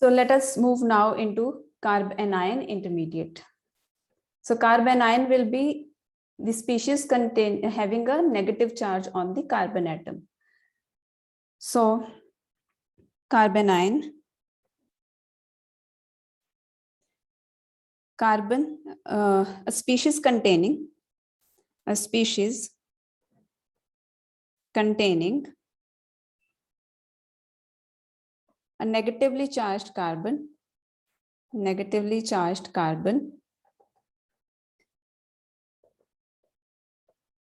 So let us move now into carbanion intermediate. So carbanion will be the species having a negative charge on the carbon atom. So carbanion, carbon, a species containing a negatively charged carbon,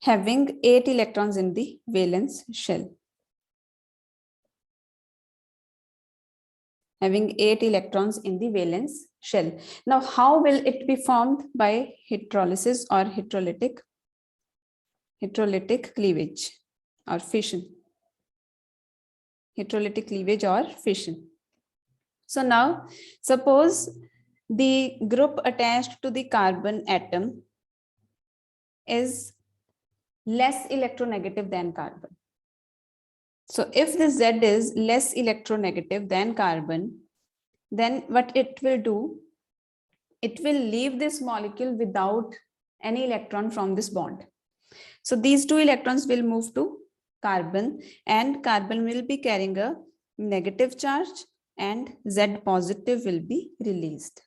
having 8 electrons in the valence shell. Now, how will it be formed? By hydrolysis or hydrolytic cleavage or fission. So now, suppose the group attached to the carbon atom is less electronegative than carbon. So if the Z is less electronegative than carbon, then what it will do, it will leave this molecule without any electron from this bond. So these 2 electrons will move to carbon, and carbon will be carrying a negative charge and Z positive will be released.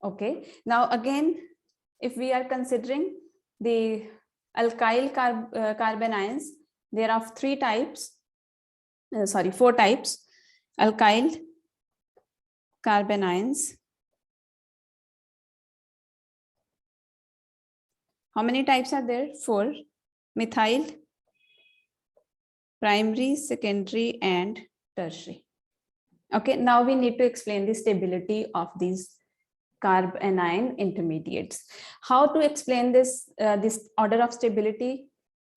Okay, now again, if we are considering the alkyl carbanions, there are 4 types. Alkyl carbanions. How many types are there? 4. Methyl, primary, secondary, and tertiary. Okay, now we need to explain the stability of these carbanion intermediates. How to explain this, this order of stability?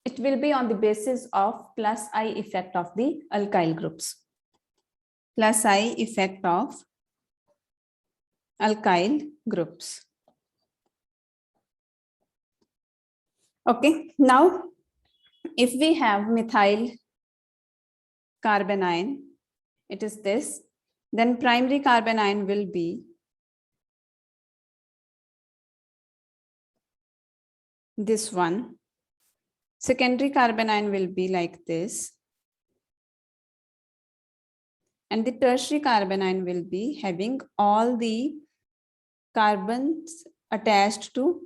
It will be on the basis of plus I effect of the alkyl groups. Plus I effect of alkyl groups. Okay, now if we have methyl carbanion, it is this, then primary carbanion will be this one. Secondary carbanion will be like this. And the tertiary carbanion will be having all the carbons attached to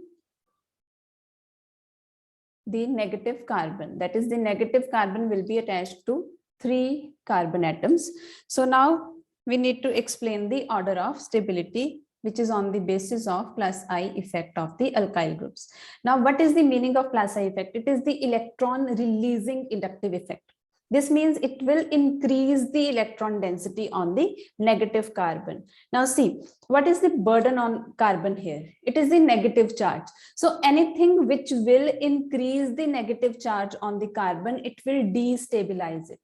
the negative carbon. That is, the negative carbon will be attached to 3 carbon atoms. So now we need to explain the order of stability, which is on the basis of plus I effect of the alkyl groups. Now, what is the meaning of plus I effect? It is the electron releasing inductive effect. This means it will increase the electron density on the negative carbon. Now see, what is the burden on carbon here? It is the negative charge. So anything which will increase the negative charge on the carbon, it will destabilize it.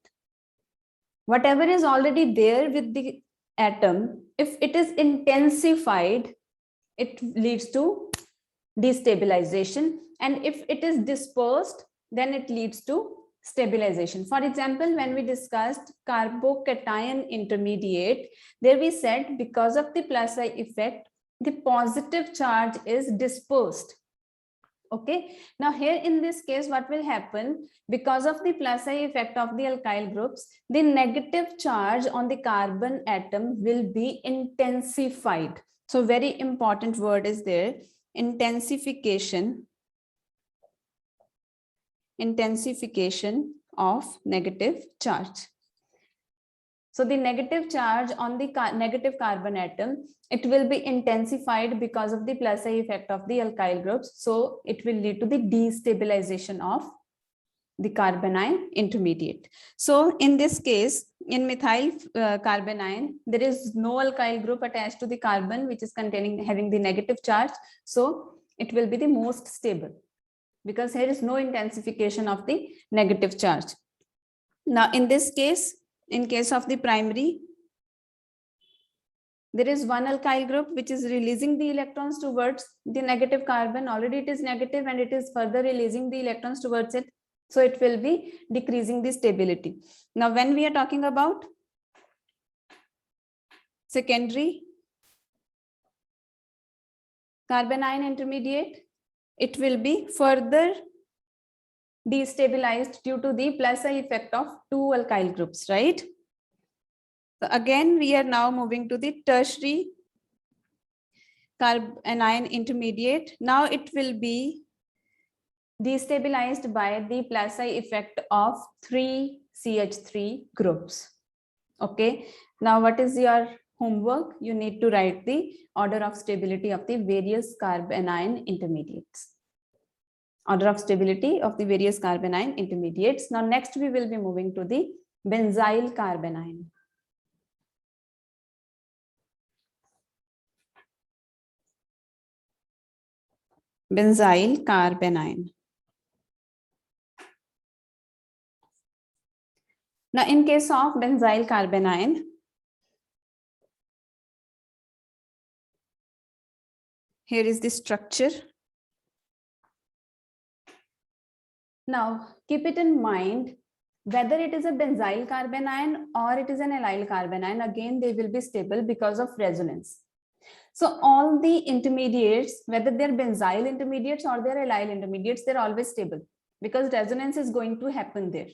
Whatever is already there with the atom, if it is intensified, it leads to destabilization. And if it is dispersed, then it leads to stabilization. For example, when we discussed carbocation intermediate, there we said because of the plus I effect, the positive charge is dispersed. Okay, now here in this case, what will happen? Because of the plus I effect of the alkyl groups, the negative charge on the carbon atom will be intensified. So very important word is there, intensification of negative charge. So the negative charge on the negative carbon atom, it will be intensified because of the plus I effect of the alkyl groups. So it will lead to the destabilization of the carbanion intermediate. So in this case, in methyl carbanion, there is no alkyl group attached to the carbon, which is having the negative charge. So it will be the most stable, because here is no intensification of the negative charge. Now, in this case, in case of the primary, there is one alkyl group which is releasing the electrons towards the negative carbon. Already it is negative and it is further releasing the electrons towards it. So it will be decreasing the stability. Now, when we are talking about secondary carbanion intermediate, it will be further destabilized due to the plus I effect of two alkyl groups, right? So again, we are now moving to the tertiary carbanion intermediate. Now it will be destabilized by the plus I effect of three CH3 groups. Okay, now what is your homework? You need to write the order of stability of the various carbanion intermediates. Order of stability of the various carbanion intermediates. Now next we will be moving to the benzyl carbanion. Benzyl carbanion. Now in case of benzyl carbanion, here is the structure. Now keep it in mind, whether it is a benzyl carbanion or it is an allyl carbanion, again they will be stable because of resonance. So all the intermediates, whether they're benzyl intermediates or they're allyl intermediates, they're always stable because resonance is going to happen there.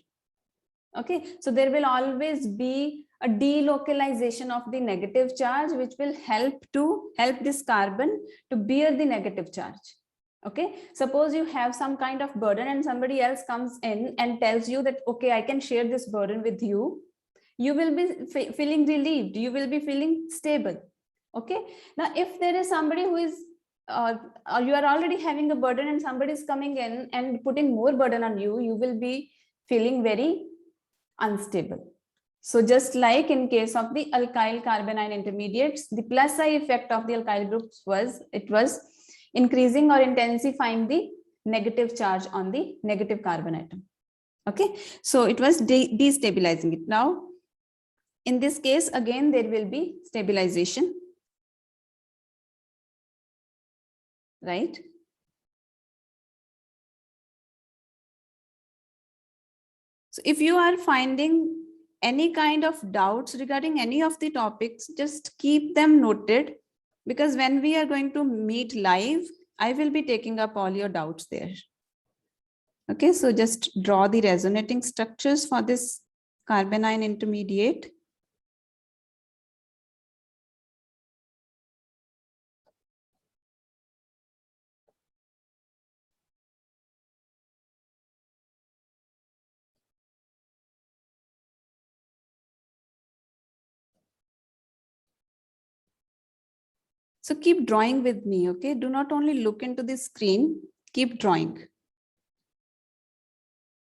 Okay, so there will always be a delocalization of the negative charge, which will help this carbon to bear the negative charge. Okay, suppose you have some kind of burden and somebody else comes in and tells you that, okay, I can share this burden with you. You will be feeling relieved. You will be feeling stable. Okay, now if there is somebody who is you are already having a burden and somebody is coming in and putting more burden on you, you will be feeling very unstable. So just like in case of the alkyl carbanion intermediates, the plus I effect of the alkyl groups was increasing or intensifying the negative charge on the negative carbon atom. Okay, so it was destabilizing it. Now in this case, again there will be stabilization, right? So if you are finding any kind of doubts regarding any of the topics, just keep them noted, because when we are going to meet live, I will be taking up all your doubts there. Okay, so just draw the resonating structures for this carbanion intermediate. So keep drawing with me, okay? Do not only look into the screen, keep drawing.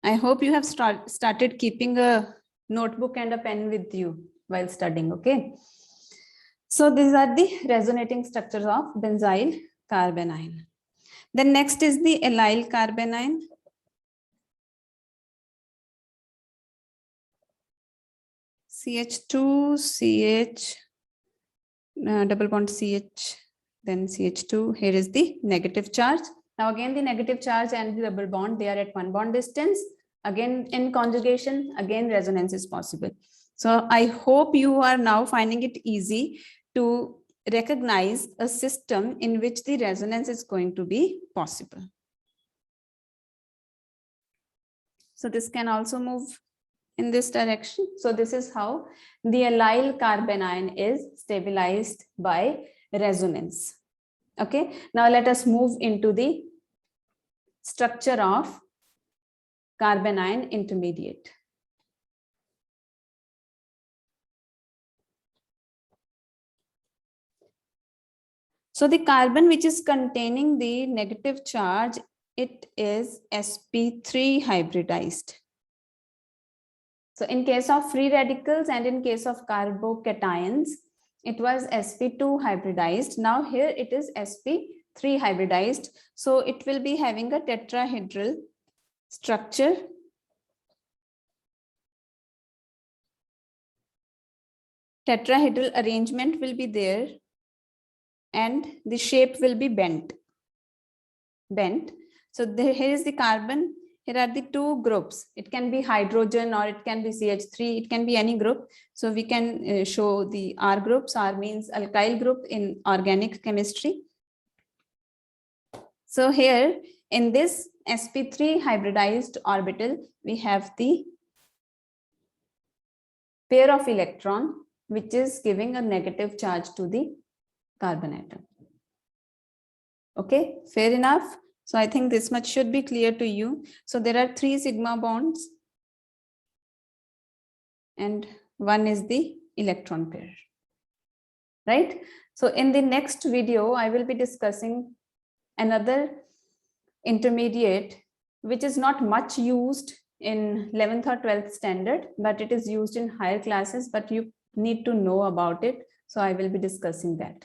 I hope you have started keeping a notebook and a pen with you while studying, okay? So these are the resonating structures of benzyl carbanion. Then next is the allyl carbanion. CH2, CH, double bond CH, then CH2. Here is the negative charge. Now again, the negative charge and the double bond, they are at one bond distance. Again, in conjugation, again, resonance is possible. So I hope you are now finding it easy to recognize a system in which the resonance is going to be possible. So this can also move in this direction. So this is how the allyl carbanion is stabilized by resonance. Okay, now let us move into the structure of carbanion intermediate. So the carbon which is containing the negative charge, it is sp3 hybridized. So in case of free radicals and in case of carbocations, it was sp2 hybridized. Now here it is sp3 hybridized. So it will be having a tetrahedral structure. Tetrahedral arrangement will be there and the shape will be bent. So here is the carbon, here are the two groups. It can be hydrogen or it can be CH3. It can be any group. So we can show the R groups. R means alkyl group in organic chemistry. So here in this sp3 hybridized orbital, we have the pair of electron, which is giving a negative charge to the carbon atom. Okay, fair enough. So I think this much should be clear to you. So there are 3 sigma bonds and one is the electron pair, right? So in the next video, I will be discussing another intermediate, which is not much used in 11th or 12th standard, but it is used in higher classes, but you need to know about it. So I will be discussing that.